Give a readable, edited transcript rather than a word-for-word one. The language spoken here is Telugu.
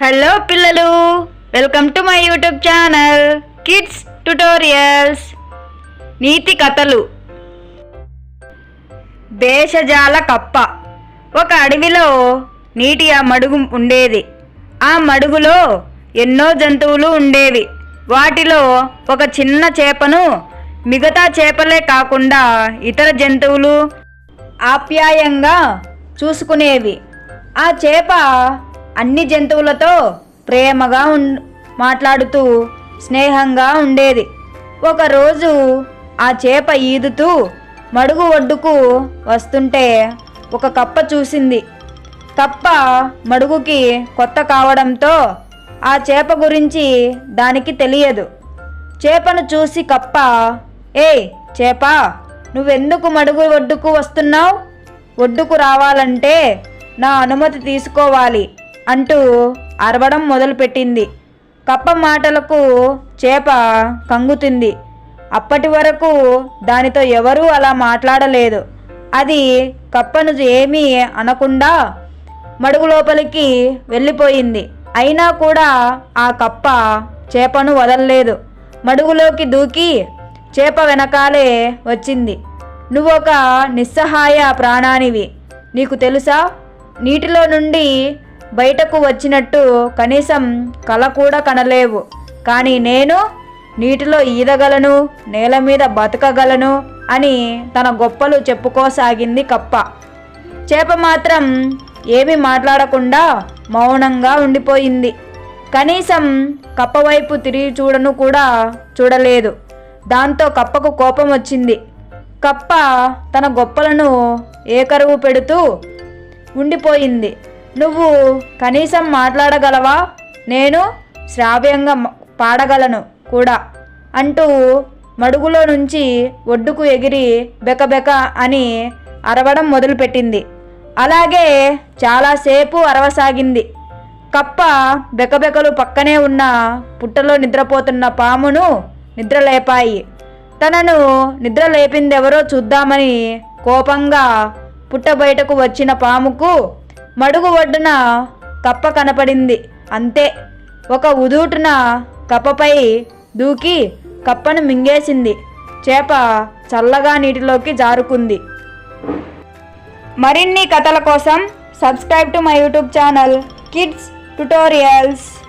హలో పిల్లలు, welcome to my YouTube channel kids tutorials. నీతి కథలు. భేషజాల కప్ప. ఒక అడవిలో నీటి మడుగు ఉండేది. ఆ మడుగులో ఎన్నో జంతువులు ఉండేవి. వాటిలో ఒక చిన్న చేపను మిగతా చేపలే కాకుండా ఇతర జంతువులు ఆప్యాయంగా చూసుకునేవి. ఆ చేప అన్ని జంతువులతో ప్రేమగా మాట్లాడుతూ స్నేహంగా ఉండేది. ఒకరోజు ఆ చేప ఈదుతూ మడుగు ఒడ్డుకు వస్తుంటే ఒక కప్ప చూసింది. కప్ప మడుగుకి కొత్త కావడంతో ఆ చేప గురించి దానికి తెలియదు. చేపను చూసి కప్ప, "ఏయ్ చేప, నువ్వెందుకు మడుగు ఒడ్డుకు వస్తున్నావు? ఒడ్డుకు రావాలంటే నా అనుమతి తీసుకోవాలి" అంటూ అరవడం మొదలుపెట్టింది. కప్ప మాటలకు చేప కంగుతుంది. అప్పటి వరకు దానితో ఎవరూ అలా మాట్లాడలేదు. అది కప్పను ఏమీ అనకుండా మడుగు లోపలికి వెళ్ళిపోయింది. అయినా కూడా ఆ కప్ప చేపను వదలలేదు. మడుగులోకి దూకి చేప వెనకాలే వచ్చింది. "నువ్వొక నిస్సహాయ ప్రాణానివి. నీకు తెలుసా? నీటిలో నుండి బయటకు వచ్చినట్టు కనీసం కల కూడా కనలేవు. కానీ నేను నీటిలో ఈదగలను, నేల మీద బతకగలను" అని తన గొప్పలు చెప్పుకోసాగింది కప్ప. చేప మాత్రం ఏమీ మాట్లాడకుండా మౌనంగా ఉండిపోయింది. కనీసం కప్ప వైపు తిరిగి చూడను కూడా చూడలేదు. దాంతో కప్పకు కోపం వచ్చింది. కప్ప తన గొప్పలను ఏకరువు పెడుతూ ఉండిపోయింది. "నువ్వు కనీసం మాట్లాడగలవా? నేను శ్రావ్యంగా పాడగలను కూడా" అంటూ మడుగులో నుంచి ఒడ్డుకు ఎగిరి బెకబెక అని అరవడం మొదలుపెట్టింది. అలాగే చాలాసేపు అరవసాగింది. కప్ప బెకబెకలు పక్కనే ఉన్న పుట్టలో నిద్రపోతున్న పామును నిద్రలేపాయి. తనను నిద్ర లేపిందెవరో చూద్దామని కోపంగా పుట్ట బయటకు వచ్చిన పాముకు మడుగు ఒడ్డున కప్ప కనపడింది. అంతే, ఒక ఉదూటున కప్పపై దూకి కప్పను మింగేసింది. చేప చల్లగా నీటిలోకి జారుకుంది. మరిన్ని కథల కోసం subscribe to my YouTube channel kids tutorials.